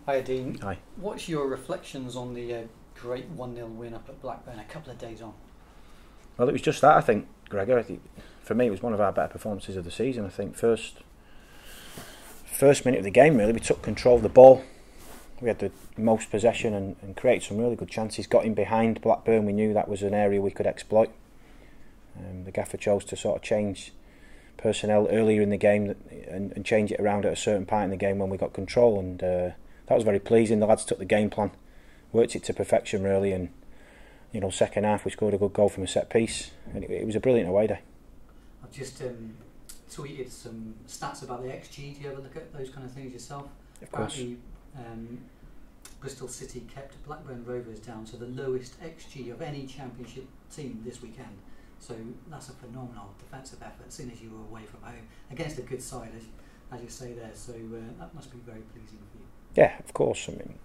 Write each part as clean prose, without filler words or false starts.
Hi, Dean. Hi. What's your reflections on the great 1-0 win up at Blackburn a couple of days on? Well, it was just that, I think, Gregor. For me, it was one of our better performances of the season. I think first minute of the game, really, we took control of the ball. We had the most possession and created some really good chances. Got in behind Blackburn. We knew that was an area we could exploit. The gaffer chose to sort of change personnel earlier in the game and change it around at a certain part in the game when we got control, and that was very pleasing. The lads took the game plan, worked it to perfection really, and second half we scored a good goal from a set piece, and it was a brilliant away day. I've just tweeted some stats about the XG. Do you ever look at those kind of things yourself? Of course. Apparently, Bristol City kept Blackburn Rovers down to the lowest XG of any championship team this weekend. So that's a phenomenal defensive effort, seeing as you were away from home against a good side, as you say there. So that must be very pleasing for you. Yeah, of course. I mean,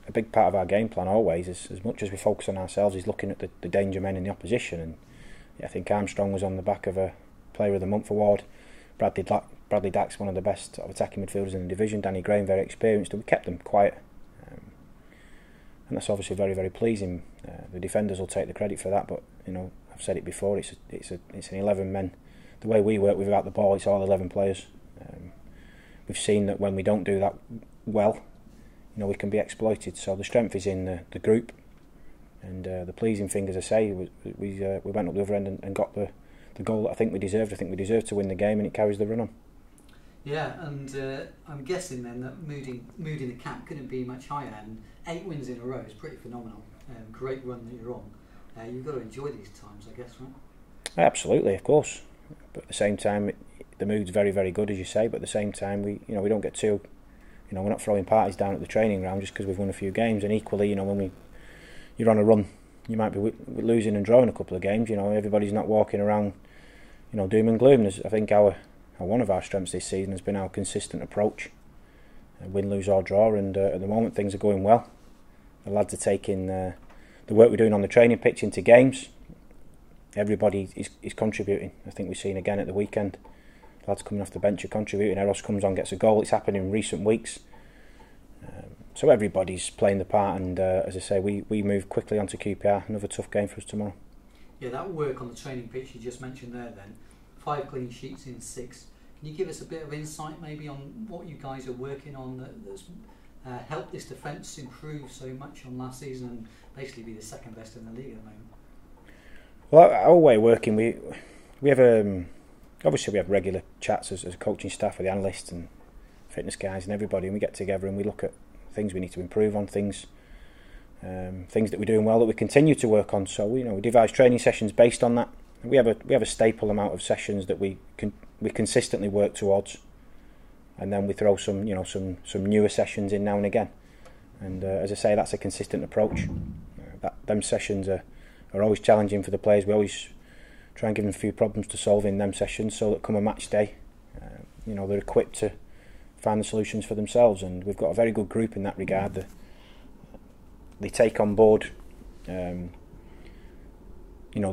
a big part of our game plan always is, as much as we focus on ourselves, is looking at the danger men in the opposition. And I think Armstrong was on the back of a Player of the Month award. Bradley Dack's one of the best sort of attacking midfielders in the division. Danny Graham, very experienced, and we kept them quiet. And that's obviously very, very pleasing. The defenders will take the credit for that, but I've said it before. It's an 11 men. The way we work without the ball, it's all 11 players. We've seen that when we don't do that well, we can be exploited. So the strength is in the group, and the pleasing thing, as I say, we went up the other end and got the goal that I think we deserved. I think we deserved to win the game, and it carries the run on. Yeah, and I'm guessing then that mood in the camp couldn't be much higher, and 8 wins in a row is pretty phenomenal. Great run that you're on. You've got to enjoy these times, I guess, right? Absolutely, of course. But at the same time, the mood's very, very good, as you say. But at the same time, we don't get too, we're not throwing parties down at the training ground just because we've won a few games. And equally, when you're on a run, you might be losing and drawing a couple of games. Everybody's not walking around, doom and gloom. I think one of our strengths this season has been our consistent approach, win, lose or draw. And at the moment, things are going well. The lads are taking the work we're doing on the training pitch into games. Everybody is contributing. I think we've seen again at the weekend, lads coming off the bench are contributing. Eros comes on, gets a goal. It's happened in recent weeks. So everybody's playing the part, and as I say, we move quickly onto QPR. Another tough game for us tomorrow. Yeah, that work on the training pitch you just mentioned there then. 5 clean sheets in 6. Can you give us a bit of insight maybe on what you guys are working on that's helped this defence improve so much on last season and basically be the second best in the league at the moment? Well, our way of working, we have obviously we have regular chats as a coaching staff with the analysts and fitness guys and everybody, and we get together and we look at things we need to improve on, things that we're doing well that we continue to work on. So we devise training sessions based on that. We have a staple amount of sessions that we consistently work towards, and then we throw some newer sessions in now and again. And as I say, that's a consistent approach. Them sessions are always challenging for the players. We always try and give them a few problems to solve in them sessions, so that come a match day, they're equipped to find the solutions for themselves. And we've got a very good group in that regard. They take on board the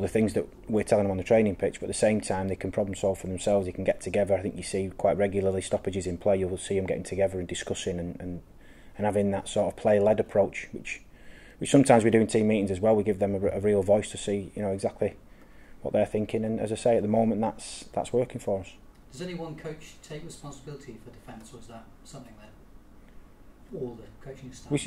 things that we're telling them on the training pitch, but at the same time they can problem solve for themselves. They can get together. I think you see quite regularly stoppages in play. You'll see them getting together and discussing and having that sort of play-led approach, which sometimes we do in team meetings as well. We give them a real voice to see exactly what they're thinking, and as I say, at the moment that's working for us. Does any one coach take responsibility for defence, or is that something that all the coaching staff? We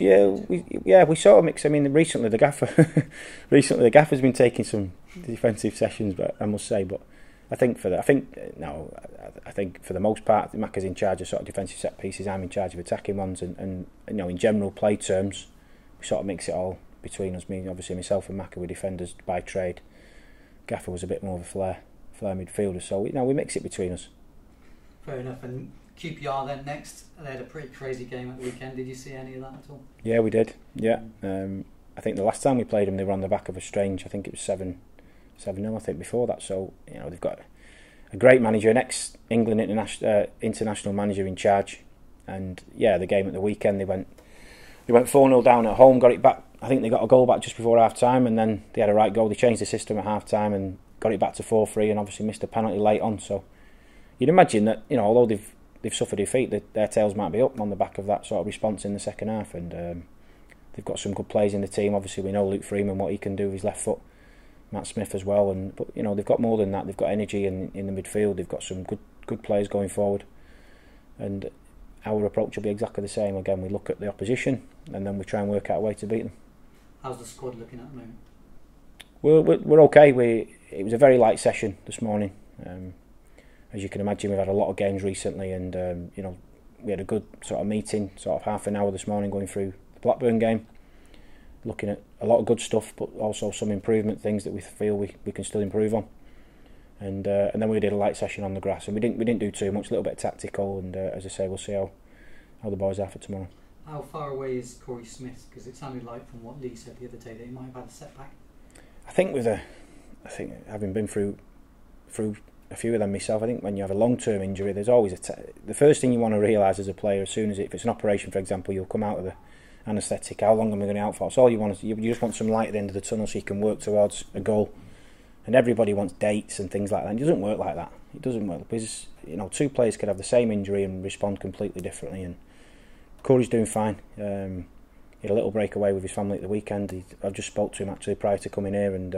sort of mix. I mean, recently the gaffer's been taking some defensive sessions, but I must say, but I think for the most part, Macca's in charge of sort of defensive set pieces. I'm in charge of attacking ones, and in general play terms, we sort of mix it all between us. Obviously myself and Macca were defenders by trade. Gaffer was a bit more of a flair midfielder, so we mix it between us. Fair enough. And QPR then next, they had a pretty crazy game at the weekend. Did you see any of that at all? Yeah, we did. Yeah, I think the last time we played them, they were on the back of a strange. I think it was 7-0. I think before that. So they've got a great manager, an ex-England international manager in charge. And yeah, the game at the weekend, they went 4-0 down at home, got it back. I think they got a goal back just before half time, and then they had a right goal. They changed the system at half time and got it back to 4-3, and obviously missed a penalty late on. So you'd imagine that although they've they've suffered defeat, their tails might be up on the back of that sort of response in the second half, and they've got some good players in the team. Obviously, we know Luke Freeman, what he can do with his left foot, Matt Smith as well, but you know, they've got more than that. They've got energy in the midfield. They've got some good players going forward, and our approach will be exactly the same. Again, we look at the opposition and then we try and work out a way to beat them. How's the squad looking at the moment? We're okay. It was a very light session this morning. As you can imagine, we've had a lot of games recently, and you know, we had a good sort of meeting, sort of half an hour this morning, going through the Blackburn game, looking at a lot of good stuff, but also some improvement things that we feel we can still improve on. And then we did a light session on the grass, and we didn't do too much, a little bit tactical, and as I say, we'll see how the boys are for tomorrow. How far away is Corey Smith? Because it sounded like, from what Lee said the other day, that he might have had a setback. I think having been through a few of them myself, I think when you have a long-term injury, there's always the first thing you want to realise as a player, as soon as if it's an operation, for example, you'll come out of the anaesthetic. How long am I going to be out for? So all you just want some light at the end of the tunnel so you can work towards a goal. And everybody wants dates and things like that. And it doesn't work like that. It doesn't work because, you know, two players could have the same injury and respond completely differently. And Corey's doing fine. He had a little breakaway with his family at the weekend. I just spoke to him actually prior to coming here, and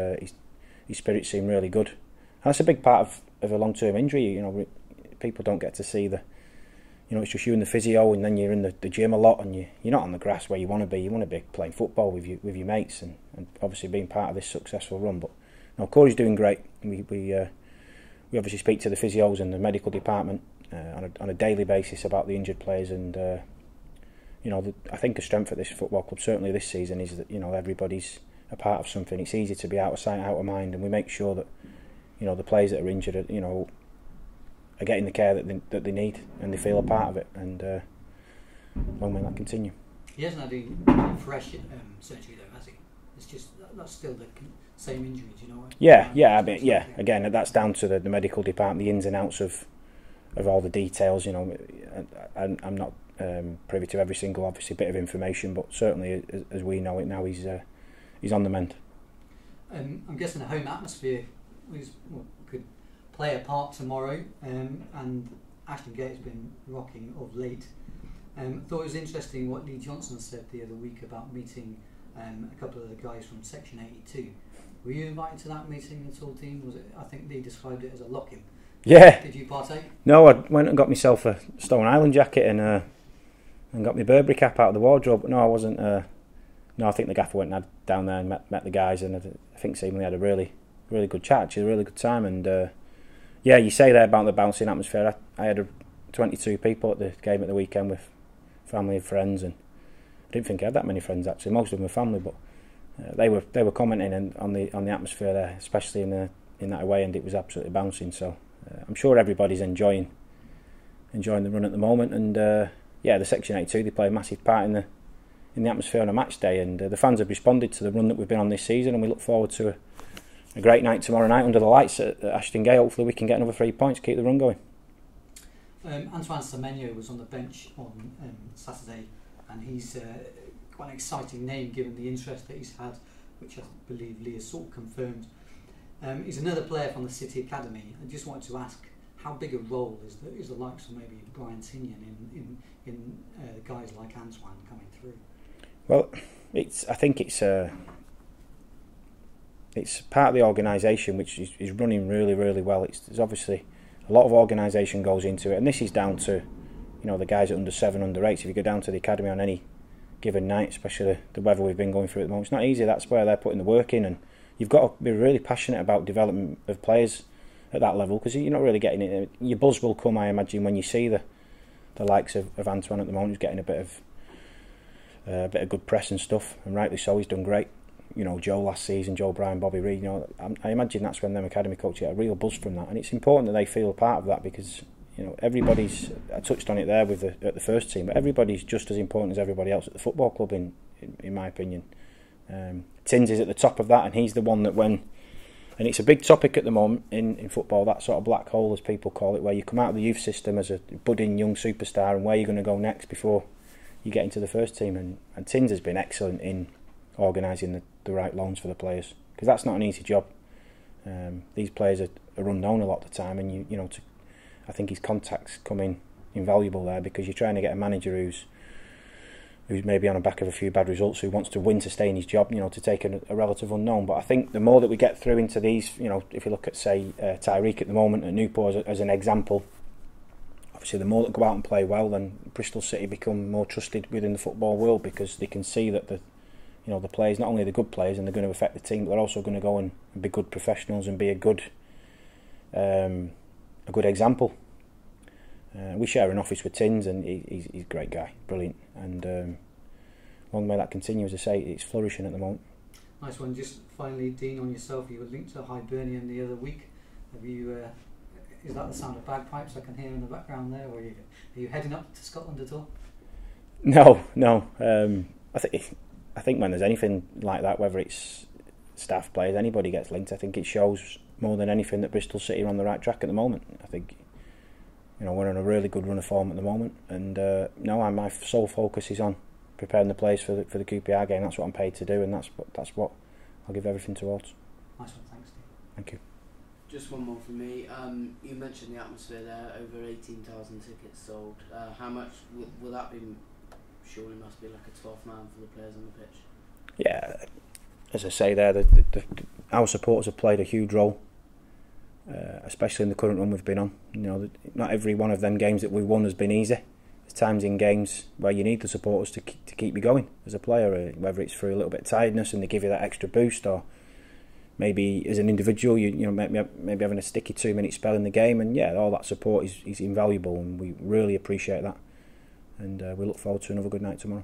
his spirits seem really good. And that's a big part of a long-term injury. You know, people don't get to see it's just you and the physio, and then you're in the gym a lot, and you're not on the grass where you want to be. You want to be playing football with your mates, and obviously being part of this successful run. But no, Corey's doing great. We obviously speak to the physios and the medical department on a daily basis about the injured players, and I think a strength at this football club, certainly this season, is that, you know, everybody's a part of something. It's easy to be out of sight, out of mind, and we make sure that, you know, the players that are injured are getting the care that they need, and they feel a part of it, and long may that continue. He hasn't had any fresh surgery though, has he? It's just that's still the same injury, do you know what? Yeah. Again, that's down to the medical department, the ins and outs of all the details. You know, I'm not privy to every single obviously bit of information, but certainly as we know it now, he's on the mend. I'm guessing the home atmosphere could play a part tomorrow, and Ashton Gate's been rocking of late. Thought it was interesting what Lee Johnson said the other week about meeting a couple of the guys from Section 82. Were you invited to that meeting at all, team? Was it? I think Lee described it as a lock-in. Yeah. Did you partake? No, I went and got myself a Stone Island jacket and got my Burberry cap out of the wardrobe. But no, I wasn't. No, I think the gaffer went down there and met the guys, and I think seemingly had a really, really good chat. Actually, a really good time. And yeah, you say there about the bouncing atmosphere. I had 22 people at the game at the weekend with family and friends, and I didn't think I had that many friends actually. Most of them were family, but they were commenting on the atmosphere there, especially in that away end. It was absolutely bouncing. So I'm sure everybody's enjoying the run at the moment. And yeah, the Section 82, they play a massive part in the atmosphere on a match day, and the fans have responded to the run that we've been on this season, and we look forward to a great night tomorrow night under the lights at Ashton Gate. Hopefully we can get another 3 points, keep the run going. Antoine Semenyo was on the bench on Saturday, and he's quite an exciting name given the interest that he's had, which I believe Lee has sort of confirmed. He's another player from the City Academy. I just wanted to ask, how big a role is the likes of maybe Brian Tinnion in guys like Antoine coming through? Well, I think it's part of the organisation which is running really, really well. There's obviously a lot of organisation goes into it, and this is down to, you know, the guys at under 7, under 8. If you go down to the academy on any given night, especially the weather we've been going through at the moment, it's not easy. That's where they're putting the work in, and you've got to be really passionate about development of players at that level, because you're not really getting it. Your buzz will come, I imagine, when you see the likes of Antoine at the moment, who's getting a bit of good press and stuff, and rightly so. He's done great. You know, Joe last season, Joe Bryan, Bobby Reid. You know, I imagine that's when them academy coaches get a real buzz from that, and it's important that they feel a part of that, because, you know, everybody's. I touched on it there at the first team, but everybody's just as important as everybody else at the football club, in my opinion. Tins is at the top of that, and he's the one that and it's a big topic at the moment in football, that sort of black hole, as people call it, where you come out of the youth system as a budding young superstar, and where you're going to go next before you get into the first team. And Tins has been excellent in organising the right loans for the players, because that's not an easy job. These players are unknown a lot of the time, and I think his contacts come in invaluable there, because you're trying to get a manager who's maybe on the back of a few bad results, who wants to win to stay in his job, to take a relative unknown. But I think the more that we get through into these, if you look at, say, Tyreek at the moment at Newport as an example, obviously the more that go out and play well, then Bristol City become more trusted within the football world, because they can see that the players, not only the good players, and they're going to affect the team, but they're also going to go and be good professionals and be a good example. We share an office with Tins, and he's a great guy, brilliant, and long may that continue. As I say, it's flourishing at the moment. Nice one. Just finally, Dean, on yourself, you were linked to Hibernian the other week. Have you? Is that the sound of bagpipes I can hear in the background there, or are you heading up to Scotland at all? No. I think when there's anything like that, whether it's staff, players, anybody gets linked, I think it shows more than anything that Bristol City are on the right track at the moment. I think we're on a really good run of form at the moment, and my sole focus is on preparing the players for the QPR game. That's what I'm paid to do, and that's what I'll give everything towards. Nice one, thanks, Steve. Thank you. Just one more from me. You mentioned the atmosphere there, over 18,000 tickets sold. How much will that be? Surely must be like a 12th man for the players on the pitch. Yeah, as I say there, our supporters have played a huge role, especially in the current run we've been on. Not every one of them games that we won has been easy. There's times in games where you need the supporters to keep you going as a player, whether it's through a little bit of tiredness and they give you that extra boost, or maybe as an individual, maybe having a sticky 2-minute spell in the game, and all that support is invaluable, and we really appreciate that. And we look forward to another good night tomorrow.